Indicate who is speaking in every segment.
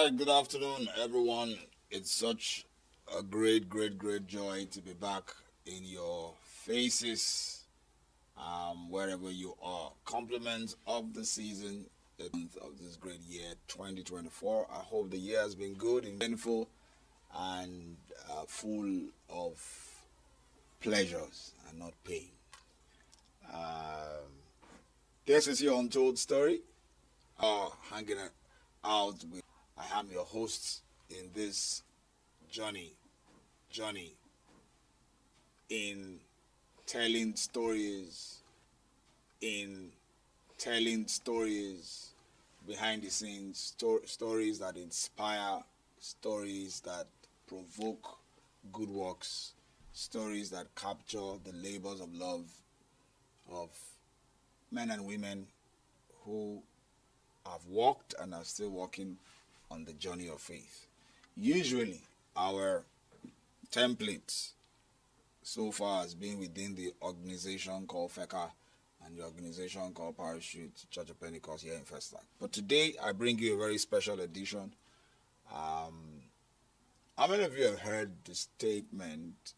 Speaker 1: right, good afternoon, everyone. It's such a great joy to be back in your faces, wherever you are. Compliments of the season, the month of this great year, 2024. I hope the year has been good and eventful and full of pleasures and not pain. Um, this is your untold story. Hanging out with. I am your host in this journey in telling stories, in telling stories behind the scenes, stories that inspire, stories that provoke good works, stories that capture the labors of love of men and women who have walked and are still walking on the journey of faith. Usually, our template so far has been within the organization called FECA and the organization called Parachute Church of Pentecost here in Festac. But today, I bring you a very special edition. How many of you have heard the statement,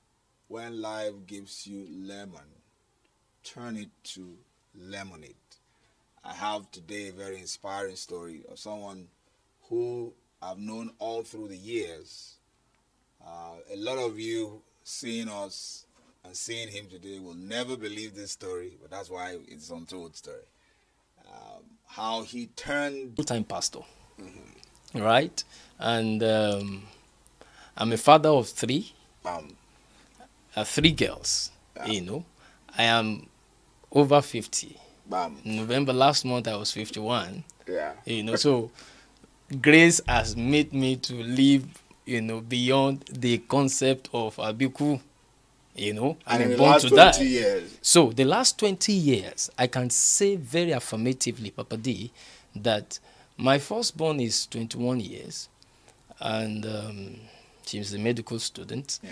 Speaker 1: when life gives you lemon, turn it to lemonade? I have today a very inspiring story of someone who I've known all through the years. A lot of you seeing us and seeing him today will never believe this story, but that's why it's untold story. How he turned
Speaker 2: full-time pastor, right? And I'm a father of three girls.
Speaker 1: Yeah.
Speaker 2: I am over 50.
Speaker 1: bam,
Speaker 2: November last month I was 51.
Speaker 1: yeah,
Speaker 2: So grace has made me to live, beyond the concept of abiku.
Speaker 1: and
Speaker 2: I'm
Speaker 1: in the
Speaker 2: born
Speaker 1: last
Speaker 2: to
Speaker 1: 20
Speaker 2: die.
Speaker 1: years,
Speaker 2: So the last 20 years, I can say very affirmatively, Papa Dee, that my firstborn is 21 years, and she's a medical student,
Speaker 1: yeah,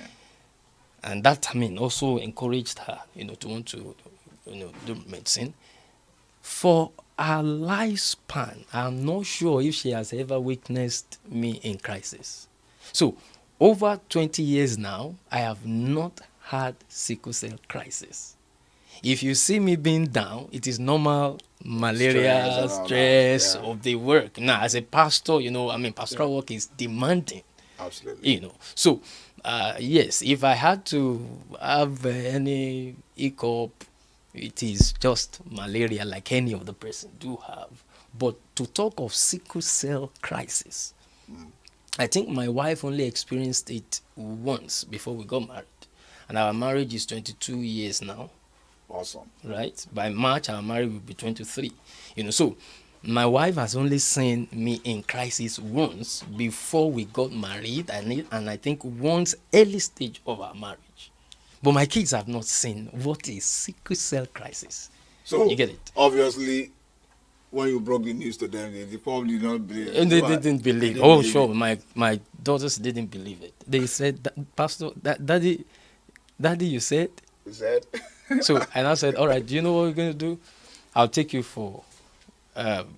Speaker 2: and that also encouraged her, to want to, do medicine. For her lifespan, I'm not sure if she has ever witnessed me in crisis. So over 20 years now, I have not had sickle cell crisis. If you see me being down, it is normal
Speaker 1: stress
Speaker 2: malaria,
Speaker 1: and all that,
Speaker 2: stress
Speaker 1: yeah,
Speaker 2: of the work. Now, as a pastor, pastoral work is demanding,
Speaker 1: absolutely.
Speaker 2: So, yes, if I had to have any hiccup, it is just malaria like any other person do have. But to talk of sickle cell crisis, I think my wife only experienced it once before we got married. And our marriage is 22 years now,
Speaker 1: Awesome.
Speaker 2: right? By March, our marriage will be 23. So my wife has only seen me in crisis once before we got married, and I think once early stage of our marriage. But my kids have not seen what is sickle cell crisis.
Speaker 1: So,
Speaker 2: You get it?
Speaker 1: obviously, when you broke the news to them, they probably not believe.
Speaker 2: And they
Speaker 1: Why?
Speaker 2: didn't
Speaker 1: They
Speaker 2: believe.
Speaker 1: didn't
Speaker 2: Oh,
Speaker 1: believe
Speaker 2: sure.
Speaker 1: it.
Speaker 2: My daughters didn't believe it. They said, Pastor, Daddy, you said.
Speaker 1: He said,
Speaker 2: So, and I said, all right, do you know what we're going to do? I'll take you for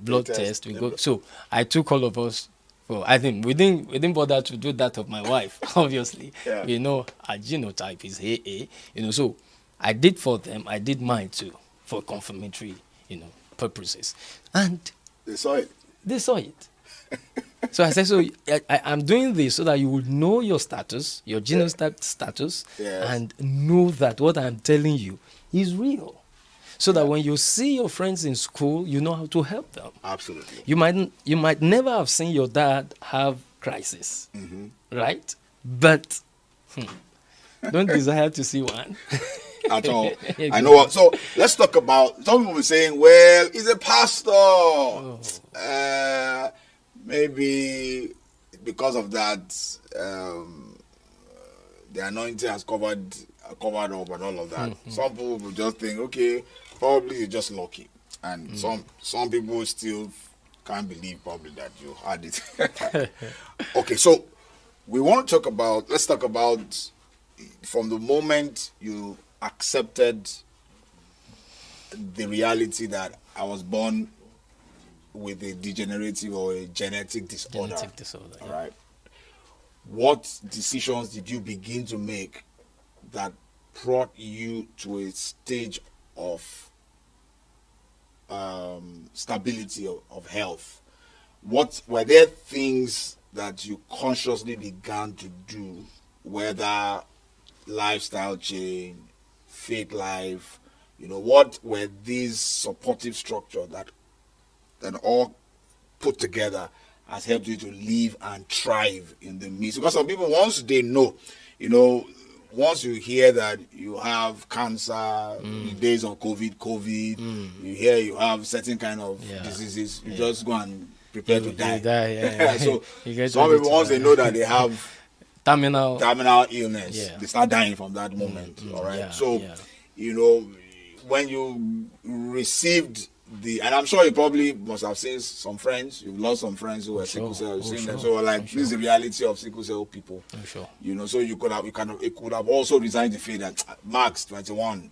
Speaker 2: blood
Speaker 1: test.
Speaker 2: test. We go. So I took all of us. For, I think we didn't bother to do that of my wife. Obviously,
Speaker 1: Yeah.
Speaker 2: Our genotype is AA. So I did for them. I did mine too for confirmatory, purposes, and
Speaker 1: They saw it.
Speaker 2: they saw it. So I said, so I'm doing this so that you would know your status, your genotype status,
Speaker 1: Yes.
Speaker 2: and know that what I'm telling you is real. So that when you see your friends in school, you know how to help them.
Speaker 1: Absolutely.
Speaker 2: You might never have seen your dad have crisis, right? But don't desire to see one.
Speaker 1: At all. I know what. So let's talk about. Some people were saying, well, he's a pastor. Maybe because of that, the anointing has covered up and all of that. Some people will just think, okay, probably you're just lucky, and some people still can't believe probably that you had it. Okay, so we want to talk about. Let's talk about from the moment you accepted the reality that I was born with a degenerative or a genetic disorder.
Speaker 2: Genetic disorder.
Speaker 1: All right. What decisions did you begin to make that brought you to a stage of stability of health? What were there things that you consciously began to do, whether lifestyle change, faith life, what were these supportive structures that all put together has helped you to live and thrive in the midst? Because some people, once they know, once you hear that you have cancer, in the days of COVID, you hear you have certain kind of diseases, you just go and prepare to die. So some people, once they know that they have terminal illness, they start dying from that moment. All right. When you received and I'm sure you probably must have seen some friends, you've lost some friends who were sickle cell, you've seen them. So this is the reality of sickle cell people. So it could have also resigned the fact that Max 21.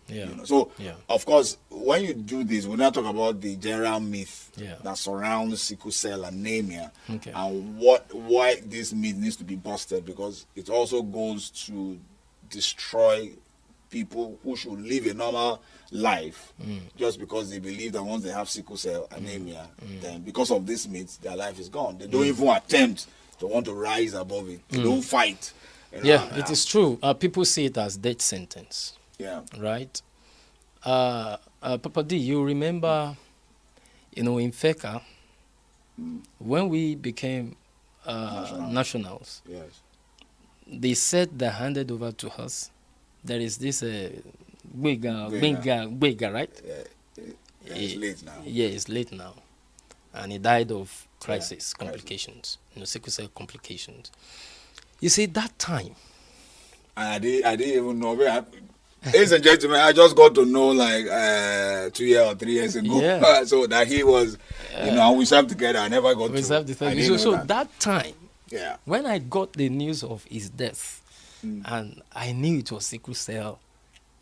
Speaker 1: Of course, when you do this, we're not talking about the general myth that surrounds sickle cell anemia and why this myth needs to be busted, because it also goes to destroy people who should live a normal life just because they believe that once they have sickle cell anemia, then because of this myth, their life is gone. They don't even attempt to want to rise above it. They don't fight.
Speaker 2: It is true. People see it as death sentence. Right? Papa Dee, you remember, in FECA, when we became nationals, they said they handed over to us. There is this Bega, right?
Speaker 1: It's late now.
Speaker 2: Yeah, it's late now. And he died of complications, sickle cell complications. You see, that time.
Speaker 1: I didn't even know. Ladies and gentlemen, I just got to know 2 years or 3 years ago. So that he was, we served together. I never got to.
Speaker 2: So that time, when I got the news of his death, and I knew it was sickle cell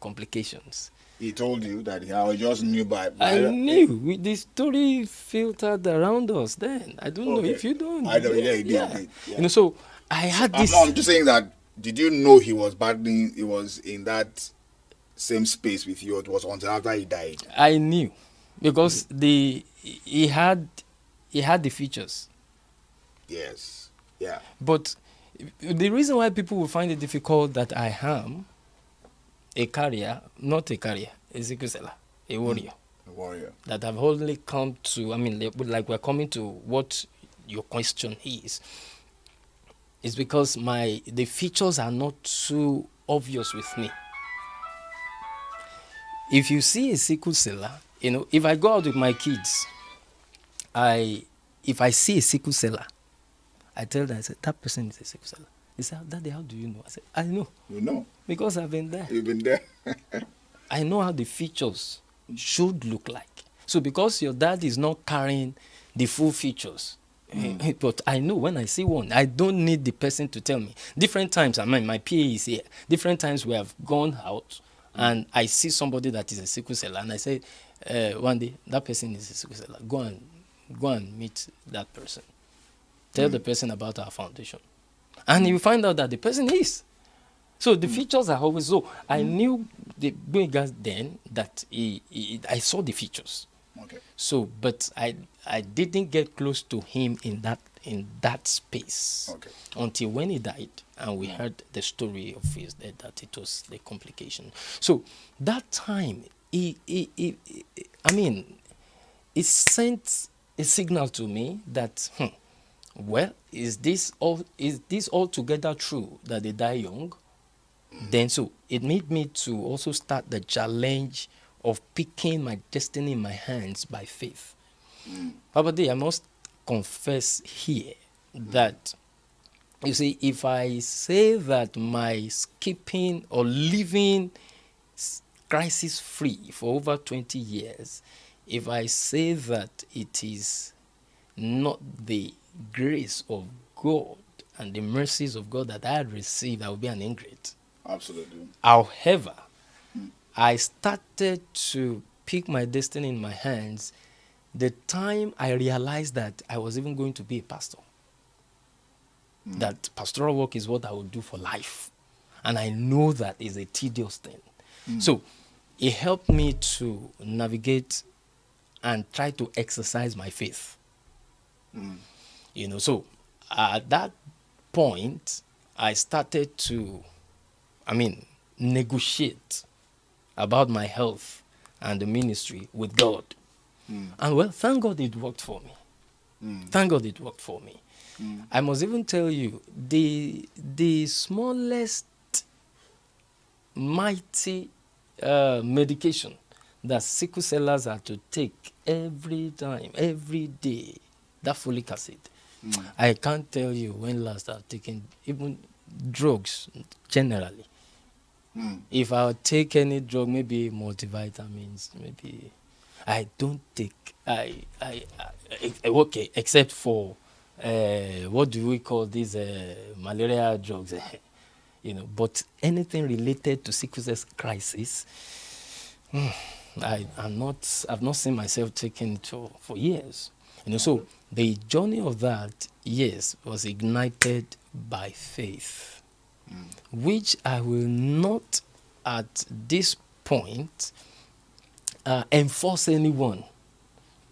Speaker 2: complications.
Speaker 1: He told you that I just knew by
Speaker 2: I knew. The story filtered around us then. I don't know if you don't.
Speaker 1: I know, he did.
Speaker 2: So I had this.
Speaker 1: I'm just saying that, did you know he was in that same space with you? It was until after he died?
Speaker 2: I knew. Because he had the features.
Speaker 1: Yes. Yeah.
Speaker 2: But the reason why people will find it difficult that I am a carrier, not a carrier, a sickle celler, a warrior.
Speaker 1: A warrior. That
Speaker 2: have only come to, we're coming to what your question is because the features are not too obvious with me. If you see a sickle celler, if I go out with my kids, if I see a sickle celler, I tell them, I say, that person is a sickle celler. They say, Daddy, how do you know? I say, I know.
Speaker 1: You know?
Speaker 2: Because I've been there.
Speaker 1: You've been there.
Speaker 2: I know how the features should look like. So because your dad is not carrying the full features, but I know when I see one, I don't need the person to tell me. Different times, my PA is here. Different times we have gone out and I see somebody that is a sickle celler and I say, one day, that person is a sickle celler. Go and meet that person. Tell the person about our foundation. And you find out that the person is. So the features are always so. I knew the guys then that I saw the features.
Speaker 1: Okay. So,
Speaker 2: but I didn't get close to him in that space until when he died, and we heard the story of his death, that it was the complication. So that time, it sent a signal to me that. Well, is this altogether true that they die young? Then so it made me to also start the challenge of picking my destiny in my hands by faith. Papa Dee, I must confess here that, you see, if I say that my skipping or living crisis-free for over 20 years, if I say that it is not the grace of God and the mercies of God that I had received, I would be an ingrate.
Speaker 1: Absolutely.
Speaker 2: However, I started to pick my destiny in my hands the time I realized that I was even going to be a pastor, that pastoral work is what I would do for life. And I know that is a tedious thing. So it helped me to navigate and try to exercise my faith. You know, so at that point, I started to, negotiate about my health and the ministry with God. And well, thank God it worked for me. Thank God it worked for me. I must even tell you, the smallest mighty medication that sickle cellers are to take every time, every day, that folic acid. I can't tell you when last I've taken even drugs generally. If I take any drug, maybe multivitamins, maybe I don't take. Okay, except for what do we call these malaria drugs? You know, but anything related to sickle cell crisis, I've not seen myself taking it for years. You know, so the journey of that, yes, was ignited by faith, which I will not at this point enforce anyone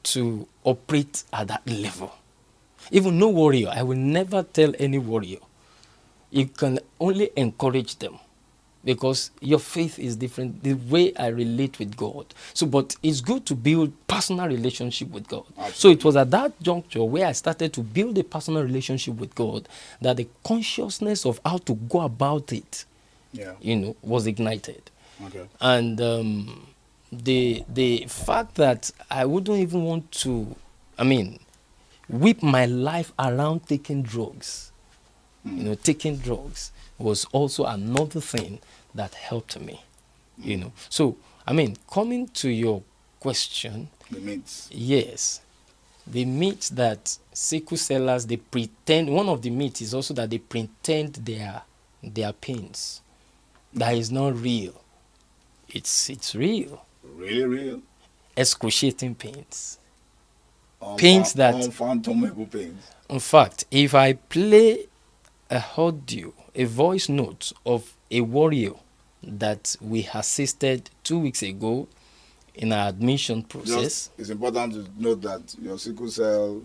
Speaker 2: to operate at that level. Even no warrior, I will never tell any warrior. You can only encourage them, because your faith is different, the way I relate with God. So, but it's good to build personal relationship with God. Absolutely. So it was at that juncture where I started to build a personal relationship with God that the consciousness of how to go about it, was ignited. Okay. And the fact that I wouldn't even want to, whip my life around taking drugs. Taking drugs was also another thing that helped me. So coming to your question,
Speaker 1: the myths.
Speaker 2: Yes, the myth that sickle cellers, they pretend. One of the myths is also that they pretend their pains. That is not real. It's real.
Speaker 1: Really real.
Speaker 2: Excruciating pains. Pains that
Speaker 1: unfathomable pains.
Speaker 2: In fact, if I play a voice note of a warrior that we assisted 2 weeks ago in our admission process.
Speaker 1: It's important to note that your sickle cell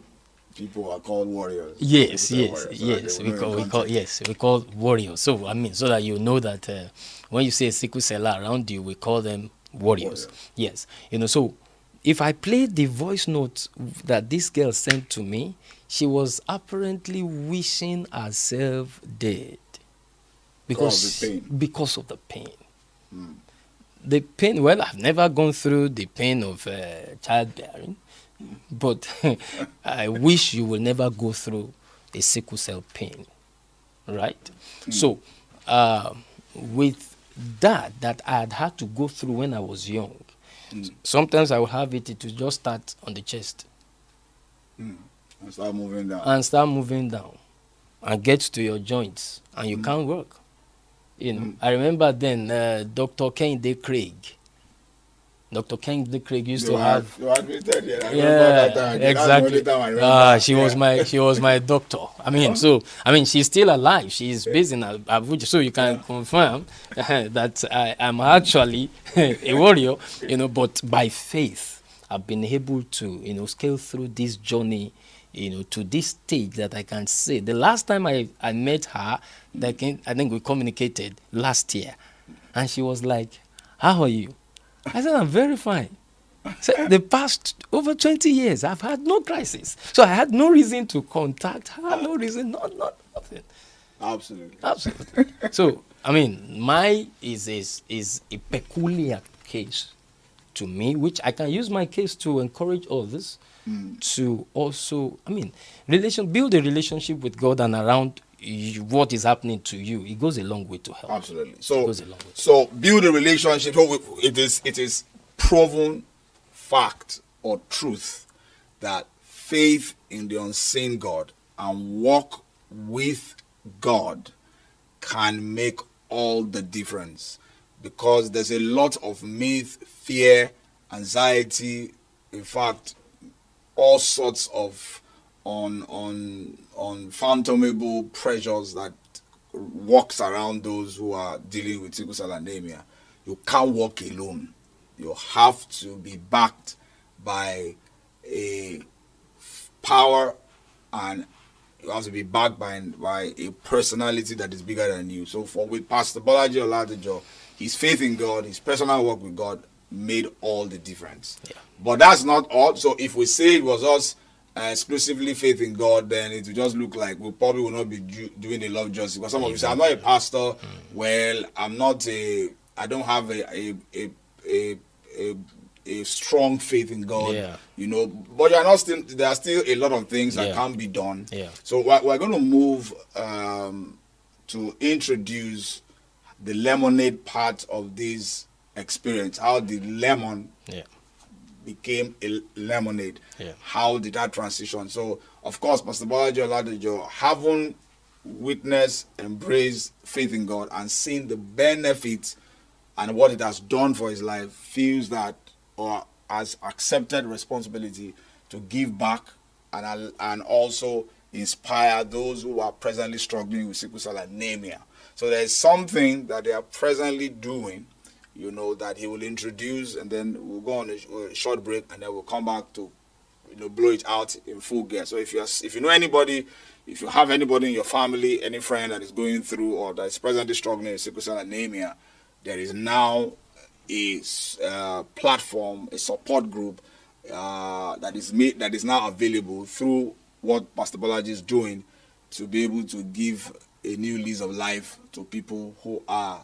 Speaker 1: people are called warriors.
Speaker 2: Yes, we call warriors. So so that you know that when you say a sickle cell around you, we call them warriors. Yes, so if I play the voice note that this girl sent to me, she was apparently wishing herself dead because of the pain. The pain, well, I've never gone through the pain of childbearing, but I wish you will never go through a sickle cell pain, right? So with that I had to go through when I was young, sometimes I would have it to just start on the chest.
Speaker 1: And start moving down.
Speaker 2: And get to your joints, and you can't work. I remember then Dr. Kehinde Craig. Dr. Kehinde Craig used to have.
Speaker 1: You admitted,
Speaker 2: exactly. She was my doctor. She's still alive. She's based in Abuja, so you can confirm that I am actually a warrior. But by faith, I've been able to scale through this journey. To this stage that I can say. The last time I met her, I think we communicated last year. And she was like, "How are you?" I said, "I'm very fine." So the past over 20 years, I've had no crisis. So I had no reason to contact her, no reason, nothing.
Speaker 1: Absolutely.
Speaker 2: So, mine is a peculiar case to me, which I can use my case to encourage others to also, build a relationship with God and around what is happening to you. It goes a long way to help.
Speaker 1: Absolutely. So build a relationship. It is proven fact or truth that faith in the unseen God and walk with God can make all the difference, because there's a lot of myth, fear, anxiety. In fact, all sorts of unfathomable pressures that walks around those who are dealing with sickle cell anemia. You can't walk alone. You have to be backed by a power, and you have to be backed by a personality that is bigger than you. So for with Pastor Bolaji Oladejo, his faith in God, his personal work with God made all the difference.
Speaker 2: Yeah.
Speaker 1: But that's not all. So if we say it was us exclusively faith in God, then it will just look like we probably will not be doing a lot of justice. Because some of you say, I'm not a pastor. Well, I don't have a strong faith in God.
Speaker 2: Yeah.
Speaker 1: You know, but there are still a lot of things that can be done.
Speaker 2: Yeah.
Speaker 1: So we're going to move to introduce the lemonade part of this experience, how the lemon became a lemonade.
Speaker 2: Yeah.
Speaker 1: How did that transition? So, of course, Pastor Bolaji Oladejo, having witnessed, embraced faith in God and seen the benefits and what it has done for his life, feels that or has accepted responsibility to give back and also inspire those who are presently struggling with sickle cell anemia. So there is something that they are presently doing, you know, that he will introduce, and then we'll go on a short break, and then we'll come back to, you know, blow it out in full gear. So if you know anybody, if you have anybody in your family, any friend that is going through or that is presently struggling with sickle cell anemia, there is now a platform, a support group that is now available through what Pastor Bolaji is doing to be able to give a new lease of life to people who are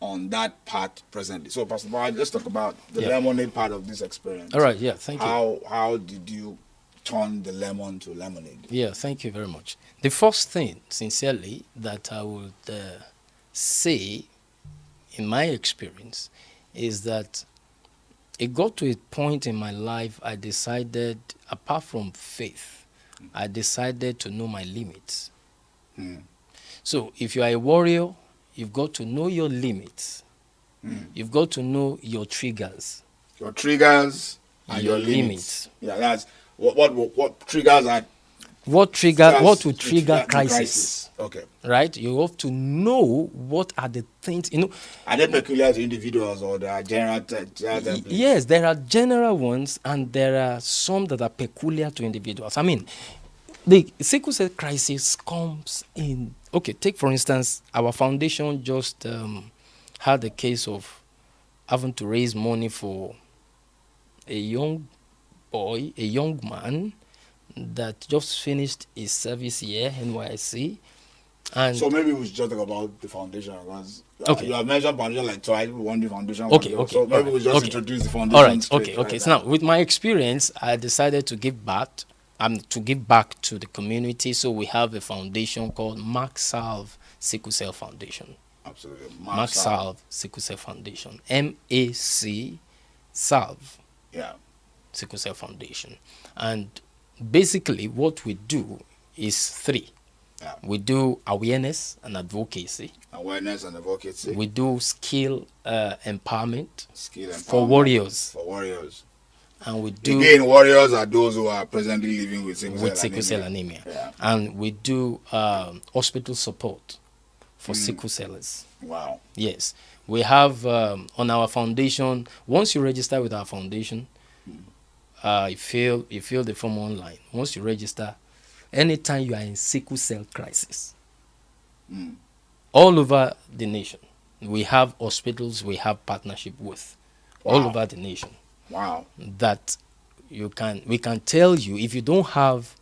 Speaker 1: on that part presently. So, Pastor Bolaji, let's talk about the lemonade part of this experience.
Speaker 2: All right, thank you.
Speaker 1: How did you turn the lemon to lemonade?
Speaker 2: Yeah, thank you very much. The first thing, sincerely, that I would say in my experience is that it got to a point in my life I decided, apart from faith, I decided to know my limits. So if you are a warrior, you've got to know your limits. You've got to know your triggers.
Speaker 1: Your triggers and your limits. Yeah, that's what triggers are. What
Speaker 2: will trigger crisis?
Speaker 1: Okay.
Speaker 2: Right? You have to know what are the things, you know.
Speaker 1: Are they peculiar to individuals or there are general templates?
Speaker 2: Yes, there are general ones and there are some that are peculiar to individuals. I mean, the sickle cell crisis comes in. Okay, take for instance, our foundation just had a case of having to raise money for a young boy, a young man that just finished his service year, NYC. And
Speaker 1: so maybe we should just talk about the foundation, because you have mentioned foundation like twice. We want the foundation.
Speaker 2: Okay.
Speaker 1: So maybe we just introduce the foundation.
Speaker 2: All right. Okay. So now, with my experience, I decided to give back. To the community. So we have a foundation called Mark Salve Sickle Cell Foundation.
Speaker 1: Absolutely.
Speaker 2: Mark Salve Sickle Cell Foundation. MAC Salve.
Speaker 1: Yeah.
Speaker 2: Sickle Cell Foundation. And basically what we do is three.
Speaker 1: Yeah.
Speaker 2: We do awareness and advocacy.
Speaker 1: We
Speaker 2: do skill empowerment. For warriors. And we do...
Speaker 1: Again, warriors are those who are presently living with sickle cell
Speaker 2: anemia.
Speaker 1: Yeah.
Speaker 2: And we do hospital support for sickle cellers.
Speaker 1: Wow.
Speaker 2: Yes. We have on our foundation, once you register with our foundation, you fill the form online. Once you register, anytime you are in sickle cell crisis, all over the nation, we have hospitals we have partnership with.
Speaker 1: Wow.
Speaker 2: All over the nation.
Speaker 1: Wow.
Speaker 2: That we can tell you, if you don't have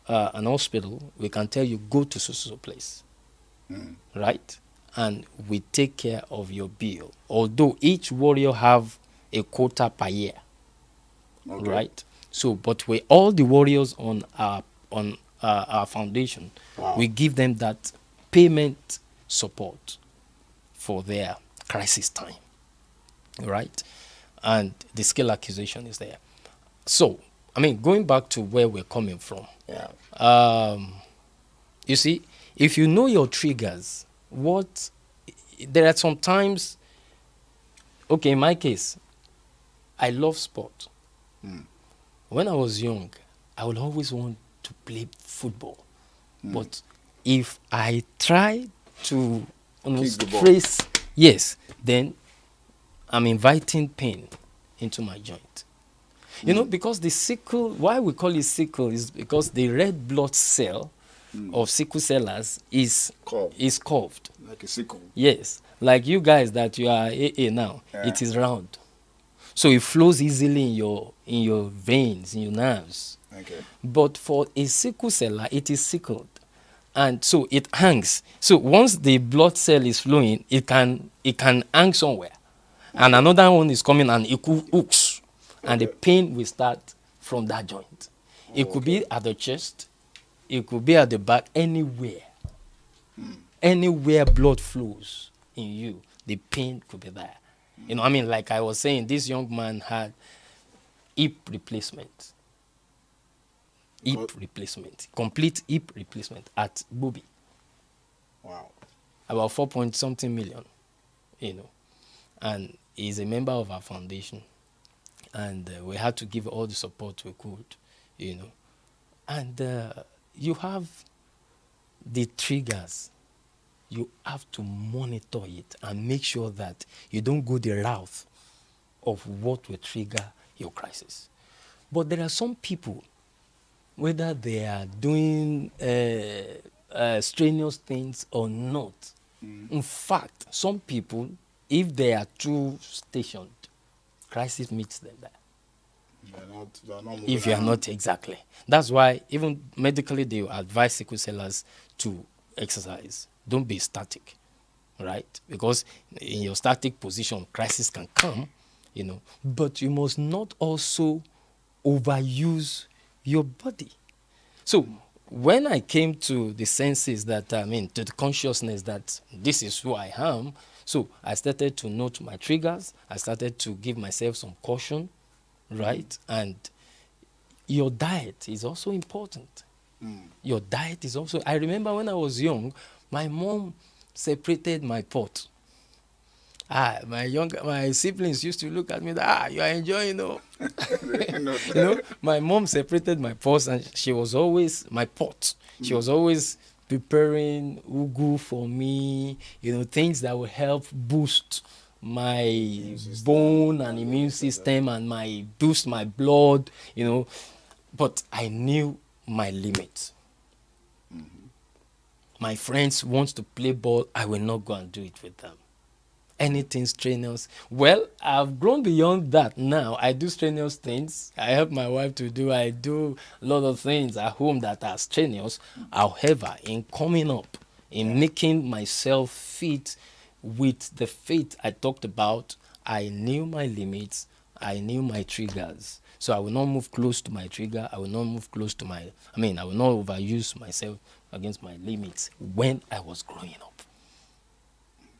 Speaker 2: an hospital, we can tell you go to so place, right? And we take care of your bill. Although each warrior have a quota per year, right? So, but we all the warriors on our foundation, we give them that payment support for their crisis time, right? And the skill acquisition is there. So, I mean, going back to where we're coming from.
Speaker 1: Yeah.
Speaker 2: You see, if you know your triggers, there are some times, okay, in my case, I love sport. When I was young, I will always want to play football. But if I try to
Speaker 1: Kick the ball.
Speaker 2: trace, yes, then I'm inviting pain into my joint. You know, because the sickle, why we call it sickle is because the red blood cell of sickle cellers is curved.
Speaker 1: Like a sickle.
Speaker 2: Yes, like you guys that you are AA now,
Speaker 1: Yeah.
Speaker 2: it is round. So it flows easily in your veins, in your nerves.
Speaker 1: Okay.
Speaker 2: But for a sickle celler, it is sickled. And so it hangs. So once the blood cell is flowing, it can hang somewhere. And another one is coming and it hooks. And the pain will start from that joint. It could be at the chest. It could be at the back, anywhere. Anywhere blood flows in you, the pain could be there. You know, I mean, like I was saying, this young man had hip replacement. Complete hip replacement at Bobby.
Speaker 1: Wow.
Speaker 2: About 4 point something million, you know. And he's a member of our foundation. And we had to give all the support we could, you know. And you have the triggers. You have to monitor it and make sure that you don't go the route of what will trigger your crisis. But there are some people, whether they are doing strenuous things or not. In fact, some people, if they are too stationed, crisis meets them there.
Speaker 1: They're not
Speaker 2: If you are not, exactly. That's why even medically they advise sickle cellers to exercise. Don't be static, right? Because in your static position, crisis can come, you know. But you must not also overuse your body. So when I came to the senses that, to the consciousness that this is who I am, so I started to note my triggers. I started to give myself some caution, right? And your diet is also important. Your diet is also... I remember when I was young, my mom separated my pot. My siblings used to look at me, you are enjoying, you know, my mom separated my pots and she was always, my pot, she was always preparing ugu for me, you know, things that will help boost my bone and immune system and boost my blood, you know. But I knew my limits. My friends want to play ball, I will not go and do it with them. Anything strenuous. Well, I've grown beyond that now. I do strenuous things. I help my wife to do. I do a lot of things at home that are strenuous. However, in coming up, in making myself fit with the faith I talked about, I knew my limits. I knew my triggers. So I will not move close to my trigger. I will not move close to I will not overuse myself against my limits when I was growing up.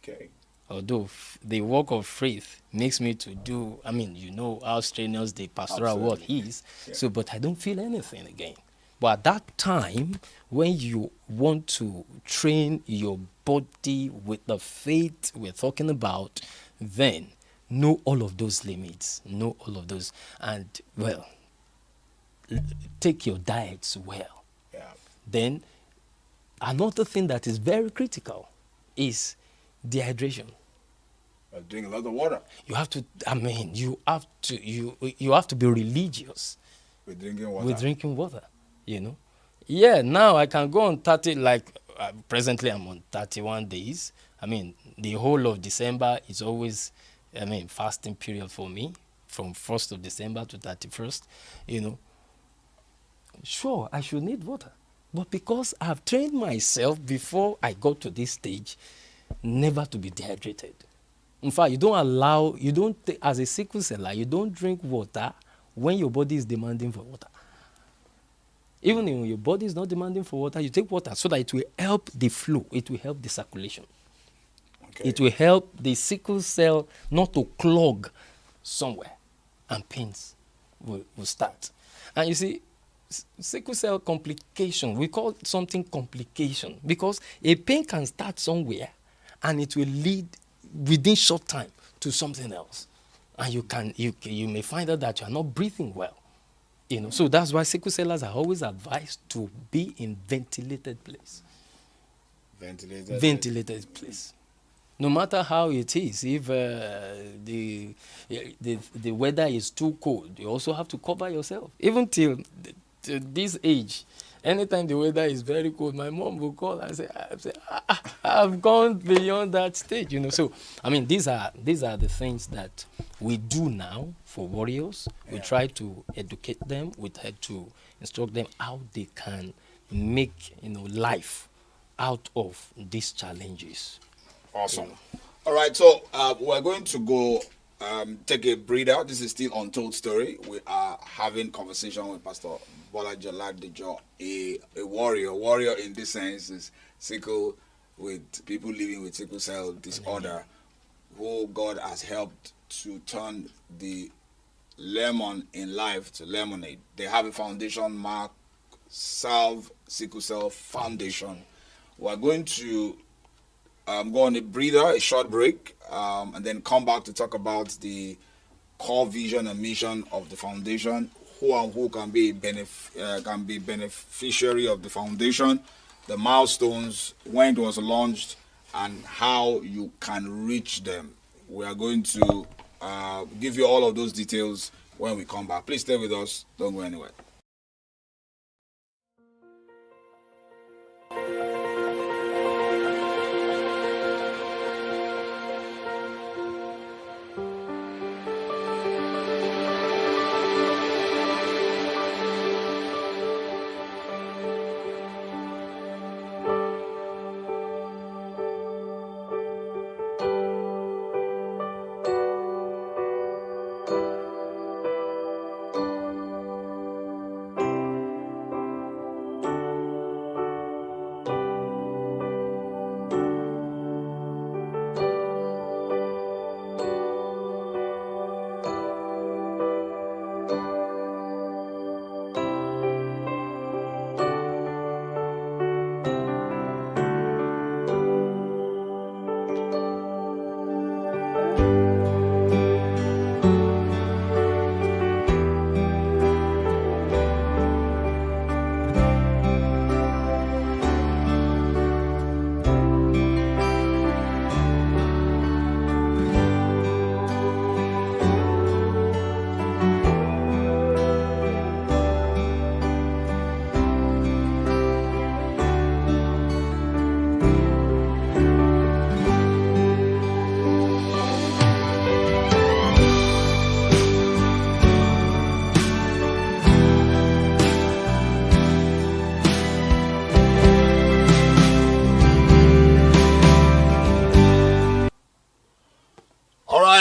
Speaker 1: Okay.
Speaker 2: Although the work of faith makes me to do, you know how strenuous the pastoral work is. Yeah. So, but I don't feel anything again. But at that time, when you want to train your body with the faith we're talking about, then know all of those limits, know all of those. And, well, take your diets well.
Speaker 1: Yeah.
Speaker 2: Then, another thing that is very critical is dehydration.
Speaker 1: Drink a lot of water.
Speaker 2: You have to, you have to be religious
Speaker 1: with drinking water.
Speaker 2: With drinking water, you know. Yeah, now I can go on 30, like presently I'm on 31 days. The whole of December is always, fasting period for me, from 1st of December to 31st, you know. Sure, I should need water. But because I've trained myself before I got to this stage, never to be dehydrated. In fact, as a sickle celler, you don't drink water when your body is demanding for water. Even when your body is not demanding for water, you take water so that it will help the flow. It will help the circulation. Okay. It will help the sickle cell not to clog somewhere, and pains will start. And you see, sickle cell complication, we call something complication because a pain can start somewhere and it will lead within short time to something else. And you may find out that you are not breathing well. So that's why sickle sellers are always advised to be in ventilated place. Ventilated place. No matter how it is, if the weather is too cold, you also have to cover yourself. Even till this age, anytime the weather is very cold, my mom will call and say, I've gone beyond that stage. So I mean, these are the things that we do now for warriors. We try to educate them. We try to instruct them how they can make life out of these challenges.
Speaker 1: Awesome. All right, so we're going to go take a breather. This is still Untold Story. We are having conversation with Pastor Bolaji Oladejo, a warrior. Warrior in this sense is sickle, with people living with sickle cell disorder, who God has helped to turn the lemon in life to lemonade. They have a foundation marked Salve Sickle Cell Foundation. We're going to go on a breather, a short break, and then come back to talk about the core vision and mission of the foundation, who can be beneficiary of the foundation, the milestones, when it was launched, and how you can reach them. We are going to give you all of those details when we come back. Please stay with us. Don't go anywhere.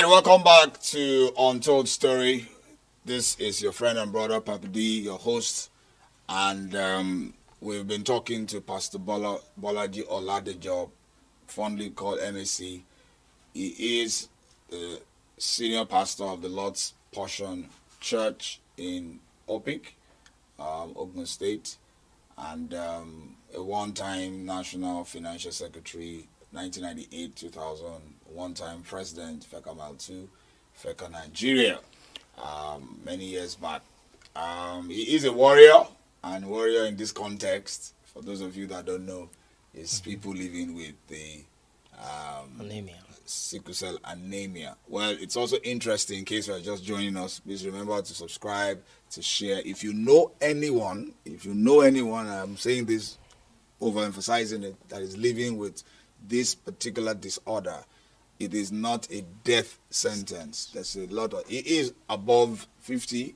Speaker 1: Welcome back to Untold Story. This is your friend and brother Papa Dee, your host, and we've been talking to Pastor Bolaji Oladejo, fondly called MAC. He is the senior pastor of the Lord's Portion Church in Opik, Ogun State, and a one-time National Financial Secretary, 1998-2000, one-time president, FECA Mile 2, FECA Nigeria, many years back. He is a warrior, and warrior in this context, for those of you that don't know, is people living with the
Speaker 2: anemia.
Speaker 1: Sickle cell anemia. Well, it's also interesting, in case you are just joining us, please remember to subscribe, to share. If you know anyone, I'm saying this, overemphasizing it, that is living with this particular disorder, it is not a death sentence. There's a lot of, it is above 50,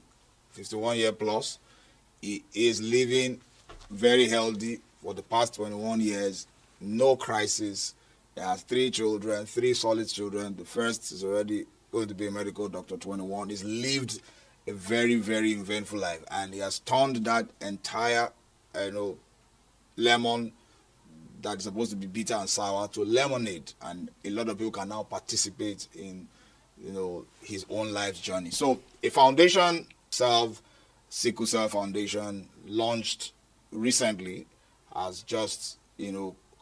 Speaker 1: 51 year plus. He is living very healthy for the past 21 years, no crisis. He has 3 children, 3 solid children. The first is already going to be a medical doctor, 21. He's lived a very, very eventful life, and he has turned that entire, lemon that is supposed to be bitter and sour to lemonade, and a lot of people can now participate in, his own life's journey. So, a foundation, Sickle Cell Foundation, launched recently, has just,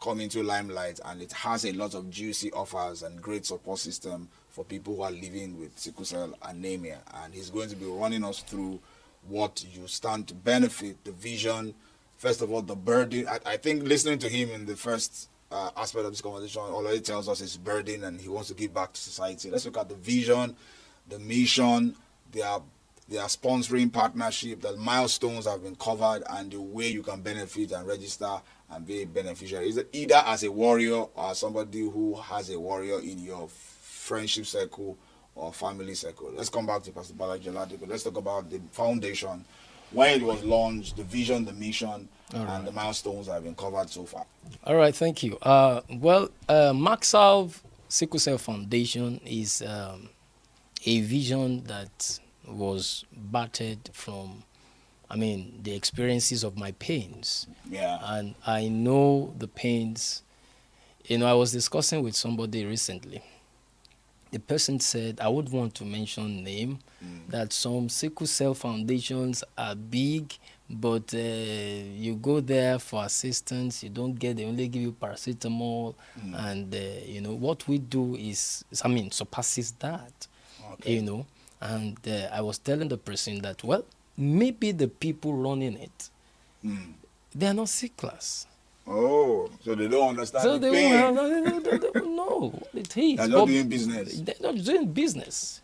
Speaker 1: come into limelight, and it has a lot of juicy offers and great support system for people who are living with sickle cell anemia. And he's going to be running us through what you stand to benefit, the vision. First of all, the burden. I think listening to him in the first aspect of this conversation already tells us his burden and he wants to give back to society. Let's look at the vision, the mission, their sponsoring partnership, the milestones have been covered, and the way you can benefit and register and be a beneficiary. Is it either as a warrior or somebody who has a warrior in your friendship circle or family circle? Let's come back to Pastor Balaji Ladipo. Let's talk about the foundation, when it was launched, the vision, the mission, and the milestones have been covered so far.
Speaker 2: All right, thank you. Maxalv Sickle Cell Foundation is a vision that was battered from, the experiences of my pains.
Speaker 1: Yeah.
Speaker 2: And I know the pains. I was discussing with somebody recently. The person said, I would want to mention name, that some sickle cell foundations are big, but you go there for assistance, you don't get, they only give you paracetamol, and what we do is, surpasses that, and I was telling the person that, well, maybe the people running it, they are not sicklers.
Speaker 1: Oh, so they don't understand
Speaker 2: So
Speaker 1: the
Speaker 2: they
Speaker 1: pain.
Speaker 2: don't know what it is.
Speaker 1: They're not doing business.
Speaker 2: They're not doing business.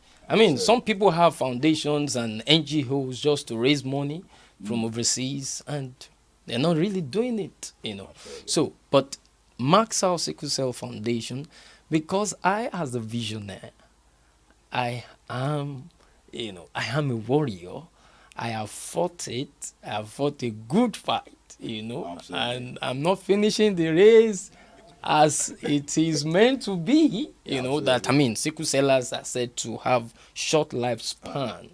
Speaker 2: Some people have foundations and NGOs just to raise money from overseas, and they're not really doing it, So, but Maxwell Sickle Cell Foundation, because I, as a visionary, I am a warrior. I have fought it. I have fought a good fight,
Speaker 1: Absolutely.
Speaker 2: and I'm not finishing the race as it is meant to be, that, sickle cellers are said to have short lifespan,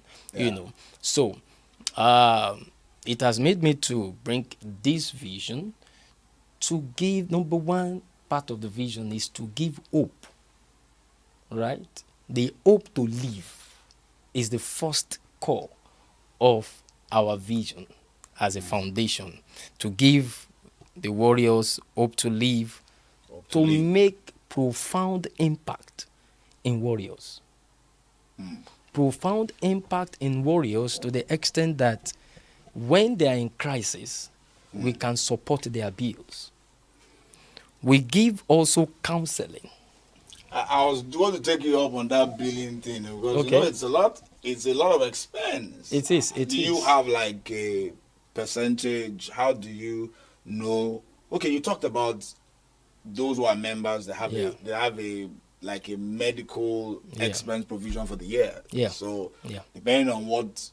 Speaker 2: So, it has made me to bring this vision to give, number one part of the vision is to give hope, right? The hope to live is the first core of our vision as a foundation, to give the warriors hope to live, to make profound impact in warriors. Profound impact in warriors to the extent that when they are in crisis, we can support their bills. We give also counseling.
Speaker 1: I was going to take you up on that billing thing because it's a lot of expense.
Speaker 2: It is.
Speaker 1: Do you have like a percentage? How do you know? Okay, you talked about those who are members. They have a medical expense provision for the year.
Speaker 2: Yeah.
Speaker 1: So depending on what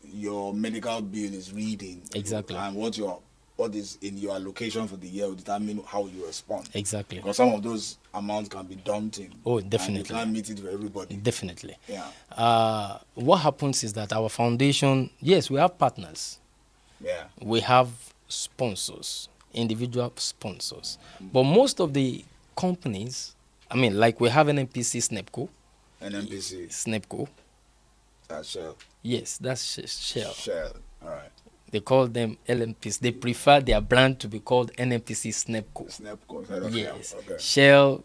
Speaker 1: your medical bill is reading,
Speaker 2: Exactly,
Speaker 1: and what is in your allocation for the year will determine how you respond.
Speaker 2: Exactly.
Speaker 1: Because some of those amounts can be daunting.
Speaker 2: Oh, definitely.
Speaker 1: And you can't meet it for everybody.
Speaker 2: Definitely.
Speaker 1: Yeah.
Speaker 2: What happens is that our foundation, yes, we have partners.
Speaker 1: Yeah.
Speaker 2: We have sponsors, individual sponsors. But most of the companies, like we have an NPC SNEPCO. SNEPCO.
Speaker 1: That's Shell.
Speaker 2: Yes, that's Shell.
Speaker 1: Shell. All right.
Speaker 2: They call them LNPs. They prefer their brand to be called NNPC SNEPCO.
Speaker 1: SNEPCO.
Speaker 2: Yes.
Speaker 1: Okay.
Speaker 2: Shell,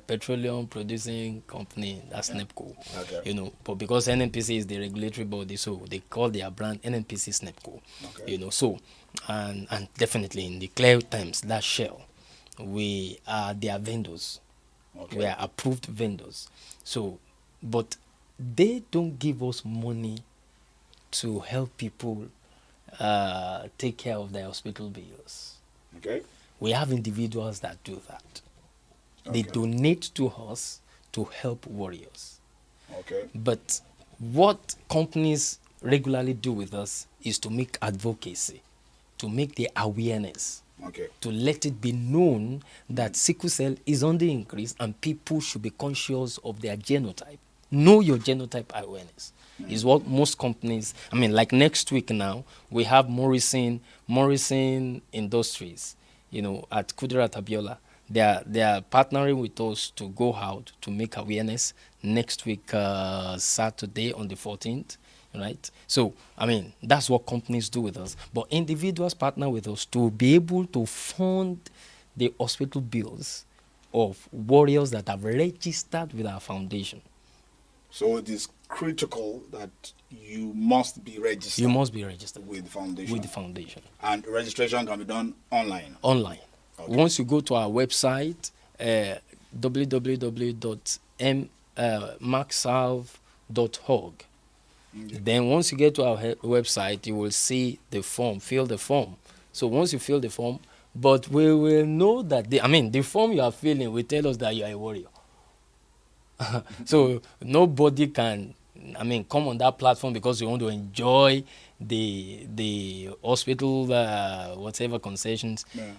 Speaker 2: petroleum producing company, that's SNEPCO.
Speaker 1: Okay.
Speaker 2: But because NNPC is the regulatory body, so they call their brand NNPC SNEPCO. Okay. So, and definitely in the clear terms, that's Shell. We are their vendors. Okay. We are approved vendors. So, but they don't give us money to help people take care of their hospital bills.
Speaker 1: Okay.
Speaker 2: We have individuals that do that. Okay. They donate to us to help warriors.
Speaker 1: Okay.
Speaker 2: But what companies regularly do with us is to make advocacy, to make the awareness, to let it be known that sickle cell is on the increase and people should be conscious of their genotype. Know your genotype awareness is what most companies, like next week now, we have Morrison Industries, at Kudirat Abiola. They are partnering with us to go out to make awareness next week, Saturday on the 14th, right? So, that's what companies do with us. But individuals partner with us to be able to fund the hospital bills of warriors that have registered with our foundation.
Speaker 1: So it is critical that you must be registered.
Speaker 2: You must be registered
Speaker 1: with the foundation.
Speaker 2: With the foundation.
Speaker 1: And registration can be done online.
Speaker 2: Online.
Speaker 1: Okay.
Speaker 2: Once you go to our website, www.maxsalve.org. Then once you get to our website, you will see the form, fill the form. So once you fill the form, but we will know that, the form you are filling will tell us that you are a warrior. So nobody can, come on that platform because you want to enjoy the hospital, whatever concessions.
Speaker 1: Yeah.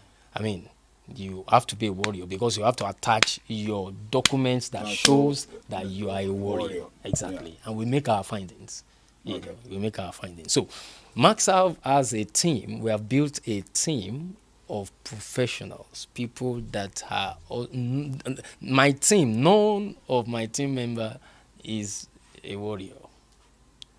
Speaker 2: You have to be a warrior because you have to attach your documents that shows that you are a warrior. Exactly. Yeah. And we make our findings. Okay. We make our findings. So MaxSalve as a team, we have built a team of professionals, people that are my team. None of my team member is a warrior.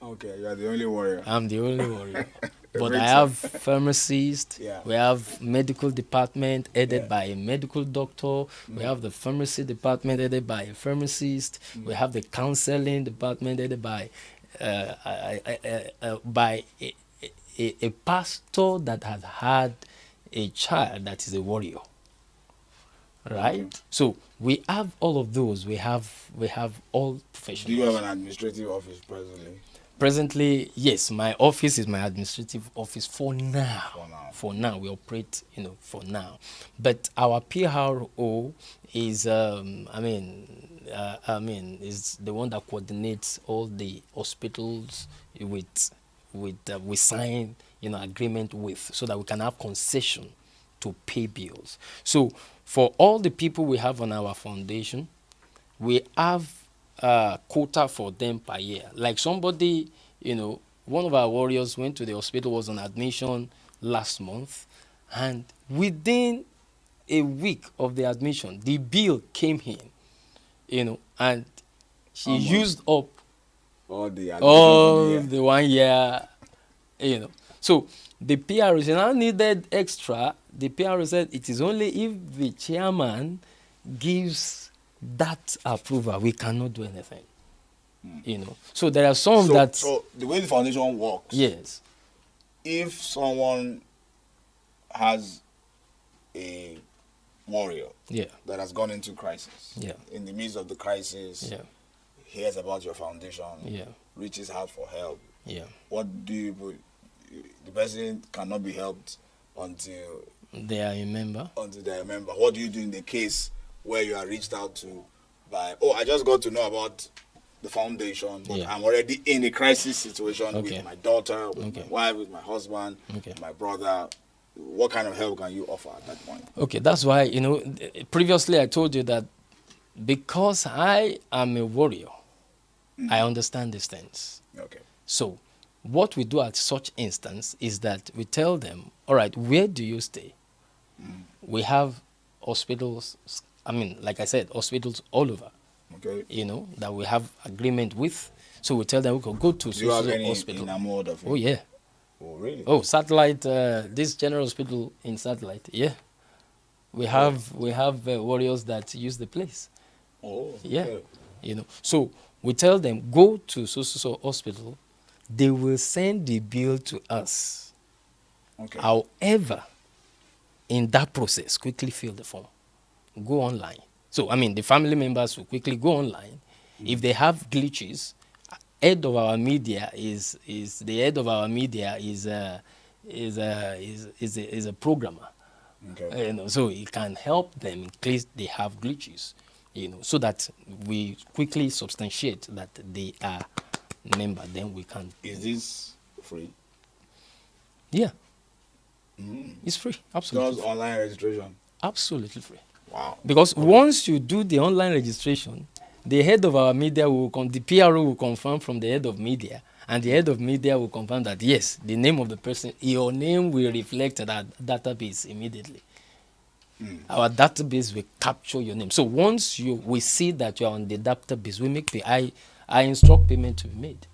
Speaker 1: Okay, you are the only warrior.
Speaker 2: I'm the only warrior. But I have pharmacists. Yeah. We have medical department headed by a medical doctor. We have the pharmacy department headed by a pharmacist. We have the counseling department headed by a pastor that has had a child that is a warrior. Right? So we have all of those. We have all professionals.
Speaker 1: Do you have an administrative office presently?
Speaker 2: Presently, yes, my office is my administrative office for now. For now, we operate, for now. But our PRO is, is the one that coordinates all the hospitals we sign, agreement with, so that we can have concession to pay bills. So for all the people we have on our foundation, we have quota for them per year. Like somebody, one of our warriors went to the hospital, was on admission last month, and within a week of the admission, the bill came in, and she used up all the 1 year, So the PRO said, I needed extra. The PRO said it is only if the chairman gives that approval, we cannot do anything. So there are some that.
Speaker 1: So the way the foundation works.
Speaker 2: Yes.
Speaker 1: If someone has a warrior.
Speaker 2: Yeah.
Speaker 1: That has gone into crisis.
Speaker 2: Yeah.
Speaker 1: In the midst of the crisis.
Speaker 2: Yeah.
Speaker 1: Hears about your foundation.
Speaker 2: Yeah.
Speaker 1: Reaches out for help.
Speaker 2: Yeah.
Speaker 1: What do you? The person cannot be helped until
Speaker 2: they are a member.
Speaker 1: Until they are a member. What do you do in the case where you are reached out to by, I just got to know about the foundation, but I'm already in a crisis situation with my daughter, with my wife, with my husband, my brother. What kind of help can you offer at that point?
Speaker 2: Okay, that's why, previously I told you that because I am a warrior, I understand these things.
Speaker 1: Okay.
Speaker 2: So what we do at such instance is that we tell them, all right, where do you stay? We have hospitals, like I said, hospitals all over, that we have agreement with. So we tell them we can go to hospital. Oh, yeah.
Speaker 1: Oh, really?
Speaker 2: Oh, Satellite, this general hospital in Satellite, yeah. We have warriors that use the place.
Speaker 1: Oh,
Speaker 2: yeah. So we tell them, go to so hospital. They will send the bill to us.
Speaker 1: Okay.
Speaker 2: However, in that process, quickly fill the form. Go online. So, the family members will quickly go online. If they have glitches, head of our media is a programmer. Okay. So he can help them in case they have glitches. So that we quickly substantiate that they are member. Then we can.
Speaker 1: Is this free?
Speaker 2: Yeah. It's free. Absolutely.
Speaker 1: Just online registration.
Speaker 2: Absolutely free.
Speaker 1: Wow.
Speaker 2: Because once you do the online registration, the head of our media the PRO will confirm from the head of media, and the head of media will confirm that yes, the name of the person, your name will reflect that database immediately. Our database will capture your name. So once we see that you are on the database, we make I instruct payment to be made.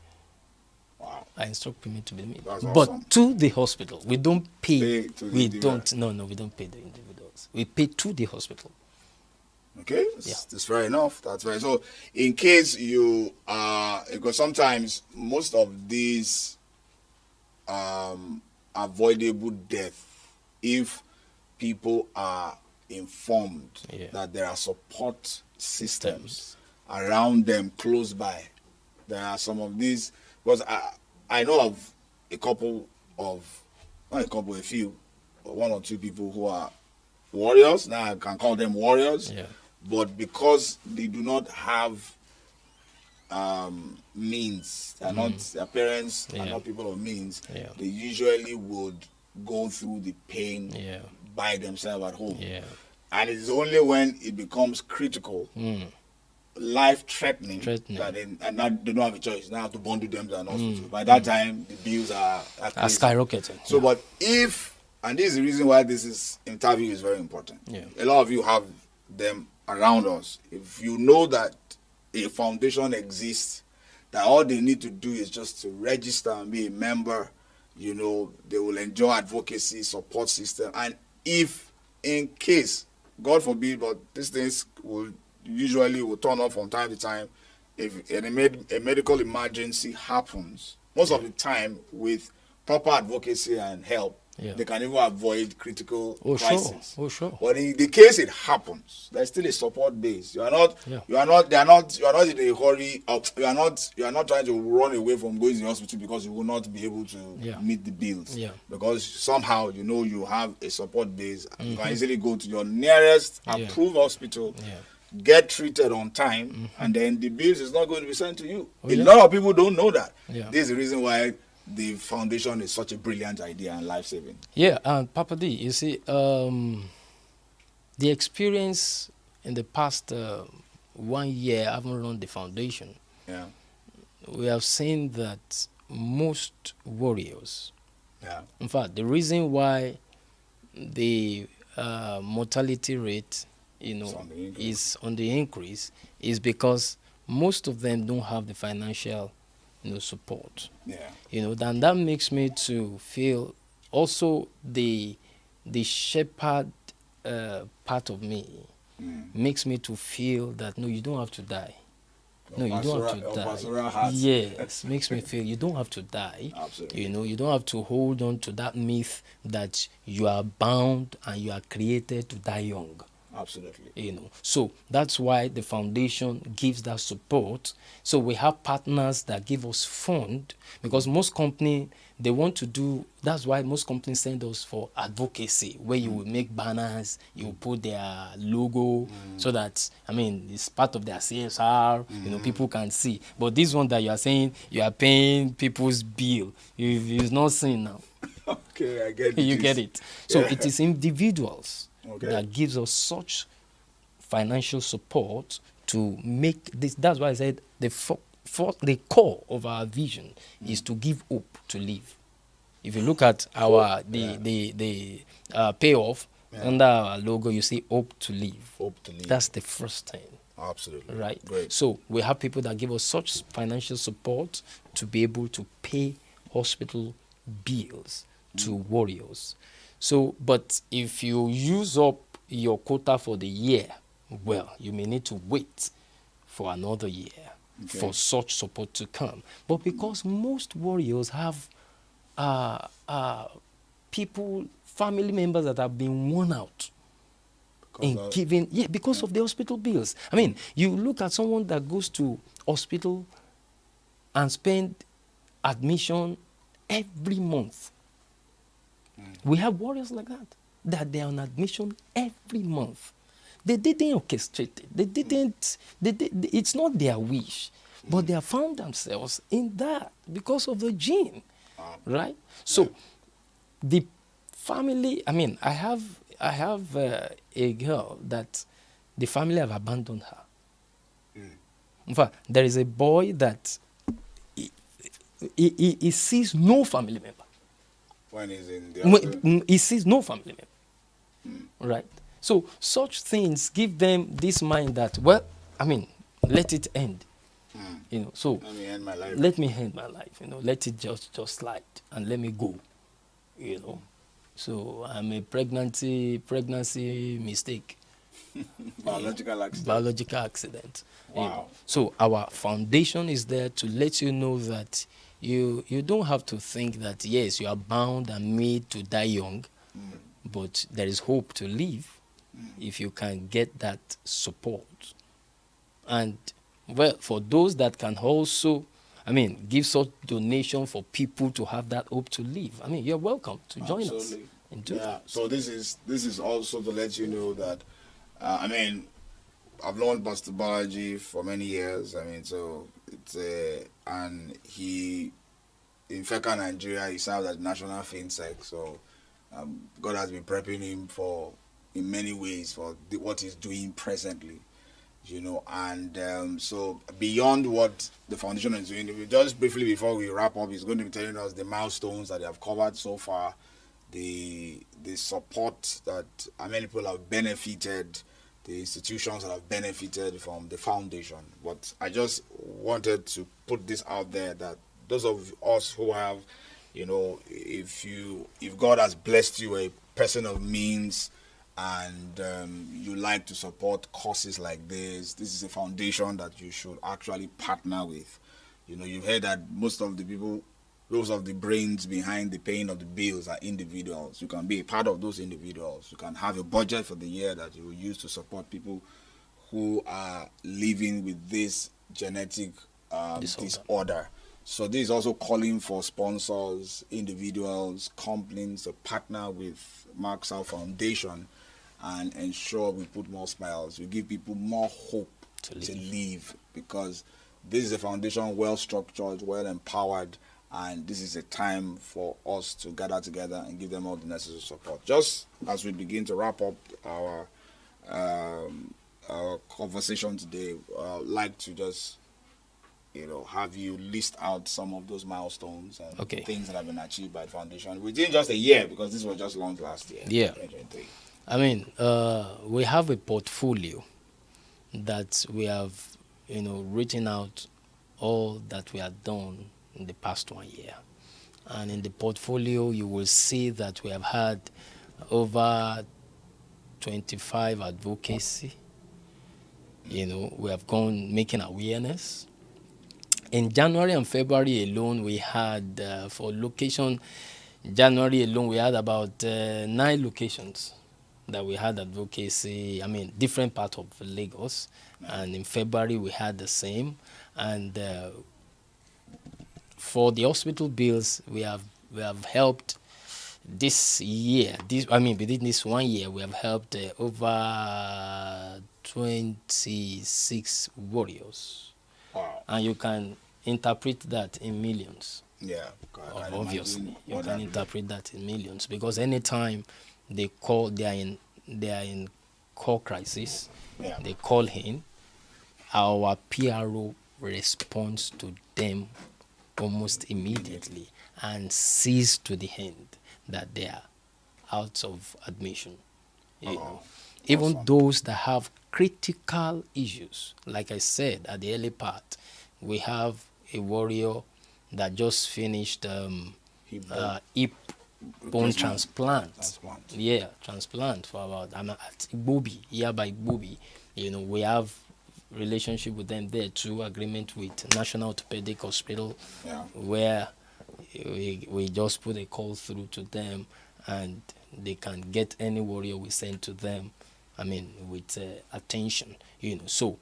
Speaker 1: Wow.
Speaker 2: I instruct payment to be made.
Speaker 1: That's
Speaker 2: but
Speaker 1: awesome.
Speaker 2: To the hospital, we don't pay.
Speaker 1: We don't
Speaker 2: pay the individuals. We pay to the hospital.
Speaker 1: Okay, that's fair enough. That's right. So, in case you because sometimes most of these avoidable death, if people are informed that there are support systems around them close by, there are some of these. Because I know of a couple of, not a couple, a few, one or two people who are warriors. Now I can call them warriors.
Speaker 2: Yeah.
Speaker 1: But because they do not have means, they're not, their parents are not people of means, they usually would go through the pain by themselves at home. And it's only when it becomes critical, life-threatening, that they don't have a choice. Now have to bundle them to an hospital. By that time, the bills are
Speaker 2: skyrocketing.
Speaker 1: So, but if, and this is the reason why this interview is very important. A lot of you have them around us. If you know that a foundation exists, that all they need to do is just to register and be a member, you know, they will enjoy advocacy, support system. And if in case, God forbid, but these things will turn up from time to time, if a medical emergency happens, most of the time with proper advocacy and help, they can even avoid critical crisis.
Speaker 2: Sure.
Speaker 1: But in the case it happens, there's still a support base. You are not in a hurry. You are not trying to run away from going to the hospital because you will not be able to meet the bills. Because somehow you know you have a support base. You can easily go to your nearest approved hospital, get treated on time, and then the bills is not going to be sent to you. A lot of people don't know that. This is the reason why the foundation is such a brilliant idea and life-saving.
Speaker 2: Yeah, and Papa Dee, you see, the experience in the past 1 year having run the foundation, we have seen that most warriors, in fact, the reason why the mortality rate, is on the increase is because most of them don't have the financial support. Then that makes me to feel also the shepherd part of me makes me to feel that no, you don't have to die. No, you don't have to die. Yes, makes me feel you don't have to die.
Speaker 1: Absolutely.
Speaker 2: You don't have to hold on to that myth that you are bound and you are created to die young.
Speaker 1: Absolutely.
Speaker 2: So that's why the foundation gives that support. So we have partners that give us fund, because most companies, they want to do, that's why most companies send us for advocacy, where you will make banners, you will put their logo, so that, it's part of their CSR, people can see. But this one that you are saying, you are paying people's bill, you've not seen now.
Speaker 1: Okay, I get it.
Speaker 2: You get it. So it is individuals that gives us such financial support to make this. That's why I said the core of our vision is to give hope to live. If you look at our the payoff under our logo, you see hope to live.
Speaker 1: Hope to live.
Speaker 2: That's the first thing.
Speaker 1: Absolutely.
Speaker 2: Right.
Speaker 1: Great.
Speaker 2: So we have people that give us such financial support to be able to pay hospital bills to warriors. So, but if you use up your quota for the year, well, you may need to wait for another year for such support to come. But because most warriors have people, family members that have been worn out because of the hospital bills. You look at someone that goes to hospital and spend admission every month. We have warriors like that they are on admission every month. They didn't orchestrate it. It's not their wish, but they have found themselves in that because of the gene, right? So the family, I have a girl that the family have abandoned her. In fact, there is a boy that he sees no family member.
Speaker 1: When he's in the
Speaker 2: he sees no family member. Right? So such things give them this mind that, well, let it end. So
Speaker 1: let me end my life.
Speaker 2: Let it just slide and let me go. So I'm a pregnancy mistake.
Speaker 1: Biological accident.
Speaker 2: Biological accident.
Speaker 1: Wow.
Speaker 2: So our foundation is there to let you know that you don't have to think that yes, you are bound and made to die young, but there is hope to live if you can get that support. And well, for those that can also, give such donation for people to have that hope to live. You're welcome to join us and do that.
Speaker 1: So this is also to let you know that, I've known Pastor Balaji for many years. So it's and he in Feka, Nigeria, he served as national FinSec. So God has been prepping him in many ways for what he's doing presently. And so beyond what the foundation is doing, just briefly before we wrap up, he's going to be telling us the milestones that they have covered so far, the support that many people have benefited, the institutions that have benefited from the foundation. But I just wanted to put this out there that those of us who have, if God has blessed you, a person of means, and you like to support causes like this is a foundation that you should actually partner with. You've heard that most of the people, those of the brains behind the paying of the bills are individuals. You can be a part of those individuals. You can have a budget for the year that you will use to support people who are living with this genetic disorder. So this is also calling for sponsors, individuals, companies to partner with Mark South Foundation and ensure we put more smiles. We give people more hope to live, because this is a foundation well structured, well empowered, and this is a time for us to gather together and give them all the necessary support. Just as we begin to wrap up our conversation today, I'd like to just have you list out some of those milestones and things that have been achieved by the foundation within just a year, because this was just launched last year.
Speaker 2: Yeah.
Speaker 1: 2023.
Speaker 2: We have a portfolio that we have, written out all that we have done in the past 1 year. And in the portfolio, you will see that we have had over 25 advocacy. We have gone making awareness. In January and February alone, we had, for location, January alone, we had about 9 locations that we had advocacy, different part of Lagos. And in February, we had the same. And for the hospital bills, we have helped this year, within this 1 year, we have helped over 26 warriors.
Speaker 1: Wow.
Speaker 2: And you can interpret that in millions.
Speaker 1: Yeah.
Speaker 2: Obviously, you can interpret that in millions, because anytime they are in core crisis, they call in, our PRO responds to them almost immediately and sees to the end that they are out of admission. Even those that have critical issues, like I said at the early part, we have a warrior that just finished hip bone transplant. Yeah, transplant for about at Igbobi, here by Igbobi. We have relationship with them there too, agreement with National Orthopedic Hospital, where we just put a call through to them and they can get any warrior we send to them, with attention, So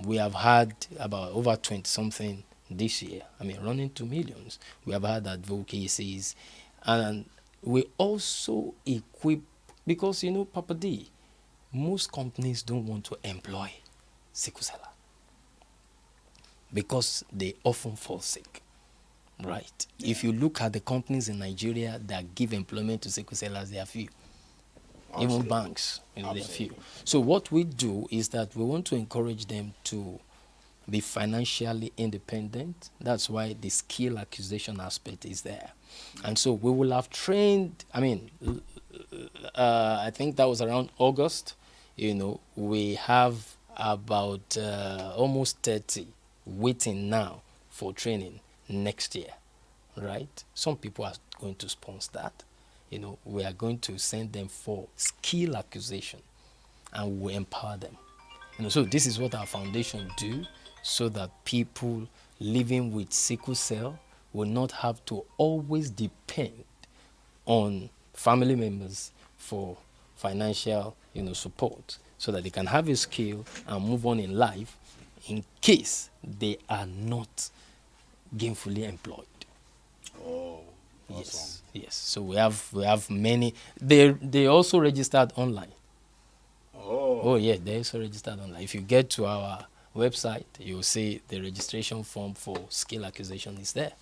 Speaker 2: we have had about over 20 something this year, running to millions. We have had advocacies, and we also equip, because, Papa Dee, most companies don't want to employ sickle celler because they often fall sick, right? If you look at the companies in Nigeria that give employment to sickle cellers, they are few. Absolutely. Even banks, they are few. So what we do is that we want to encourage them to be financially independent. That's why the skill acquisition aspect is there. And so we will have trained, I think that was around August, we have about almost 30 waiting now for training next year, right? Some people are going to sponsor that. We are going to send them for skill acquisition. and we empower them. So this is what our foundation do, so that people living with sickle cell will not have to always depend on family members for financial, support, so that they can have a skill and move on in life in case they are not gainfully employed.
Speaker 1: Oh,
Speaker 2: awesome. Yes. So we have many. They also registered online. Oh yeah, they also registered online. If you get to our website, you'll see the registration form for skill acquisition is there.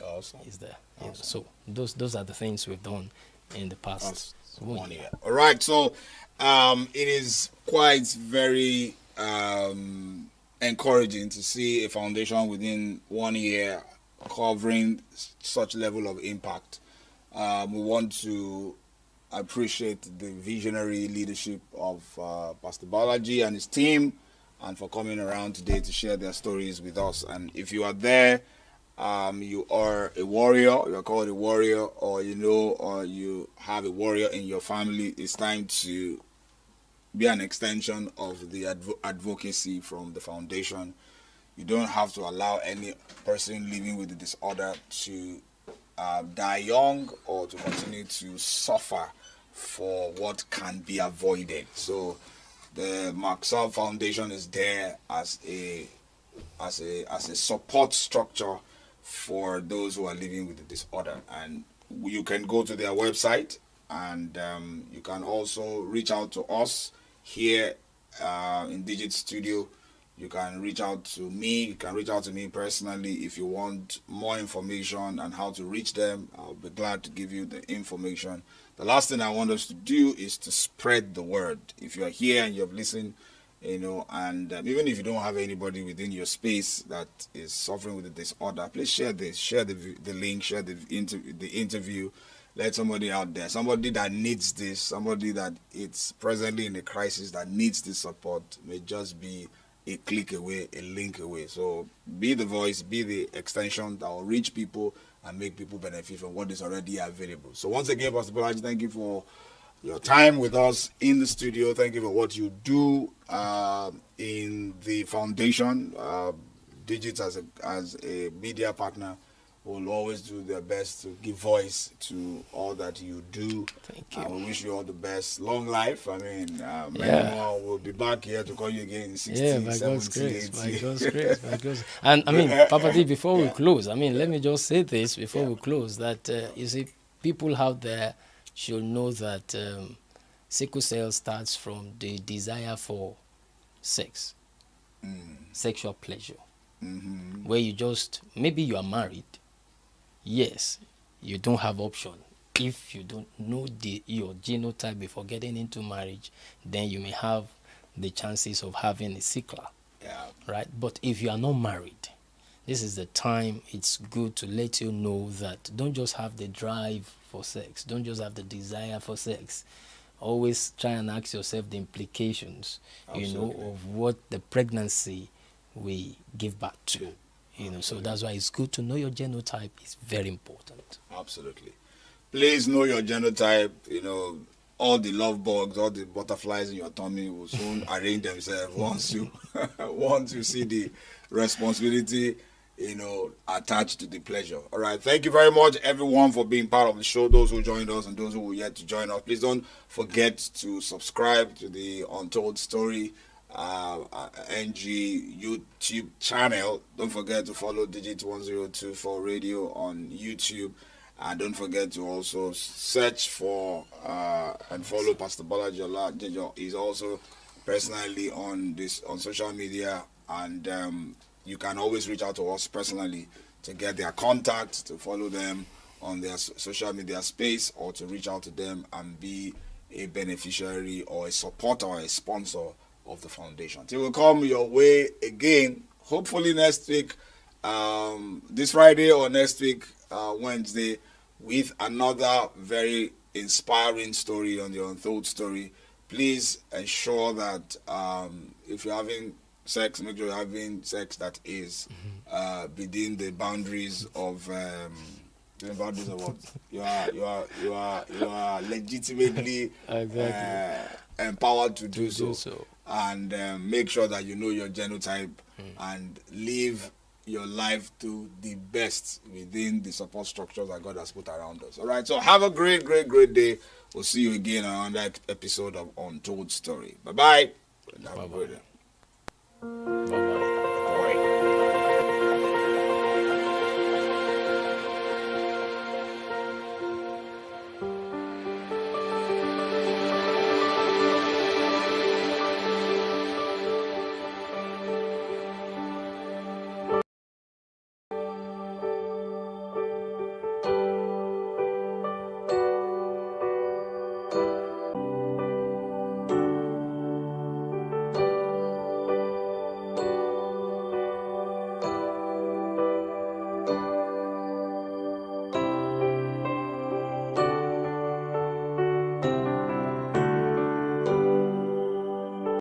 Speaker 1: Awesome.
Speaker 2: Is there. Awesome. So those are the things we've done in the past 1 year.
Speaker 1: All right. So it is quite very encouraging to see a foundation within 1 year covering such level of impact. We want to appreciate the visionary leadership of Pastor Balaji and his team, and for coming around today to share their stories with us. And if you are there, you are a warrior, you are called a warrior, or or you have a warrior in your family, it's time to be an extension of the advocacy from the foundation. You don't have to allow any person living with the disorder to die young or to continue to suffer for what can be avoided. So the Maxwell Foundation is there as a support structure for those who are living with the disorder. And you can go to their website, and you can also reach out to us here in Digit Studio. You can reach out to me. You can reach out to me personally if you want more information on how to reach them. I'll be glad to give you the information. The last thing I want us to do is to spread the word. If you're here and you've listened, and even if you don't have anybody within your space that is suffering with the disorder, please share this. Share the link. Share the interview. Let somebody out there, somebody that needs this, somebody that it's presently in a crisis that needs this support, may just be a click away, a link away. So be the voice, be the extension that will reach people and make people benefit from what is already available. So once again, Pastor Bolaji, thank you for your time with us in the studio. Thank you for what you do in the foundation. Digits as a media partner will always do their best to give voice to all that you do.
Speaker 2: Thank you.
Speaker 1: We wish you all the best. Long life. I mean, many more. We'll be back here to call you again in 60,
Speaker 2: by
Speaker 1: 70,
Speaker 2: God's grace,
Speaker 1: 80.
Speaker 2: by God's grace, by God's. And I mean, Papa Dee, before we close, let me just say this before we close, that you see, people out there should know that sickle cell starts from the desire for sex, sexual pleasure, where you just, maybe you are married. Yes, you don't have option. If you don't know your genotype before getting into marriage, then you may have the chances of having a sickle.
Speaker 1: Yeah.
Speaker 2: Right? But if you are not married, this is the time it's good to let you know that don't just have the drive for sex. Don't just have the desire for sex. Always try and ask yourself the implications, of what the pregnancy will give back to. So that's why it's good to know your genotype. It's very important.
Speaker 1: Absolutely. Please know your genotype. All the love bugs, all the butterflies in your tummy will soon arrange themselves once you see the responsibility, attached to the pleasure. All right. Thank you very much, everyone, for being part of the show. Those who joined us and those who will yet to join us. Please don't forget to subscribe to the Untold Story NG YouTube channel. Don't forget to follow Digit 1024 Radio on YouTube, and don't forget to also search for and follow Pastor Bolaji. He's also personally on social media, and you can always reach out to us personally to get their contact, to follow them on their social media space, or to reach out to them and be a beneficiary or a supporter or a sponsor of the foundation. Till we come your way again, hopefully next week, this Friday or next week, Wednesday, with another very inspiring story on the Untold Story. Please ensure that if you're having sex, make sure you're having sex that is within the boundaries of what you are legitimately empowered to do
Speaker 2: do
Speaker 1: so.
Speaker 2: so.
Speaker 1: And make sure that you know your genotype and live your life to the best within the support structures that God has put around us. All right, so have a great day. We'll see you again on another episode of Untold Story. Bye-bye.
Speaker 2: Bye-bye.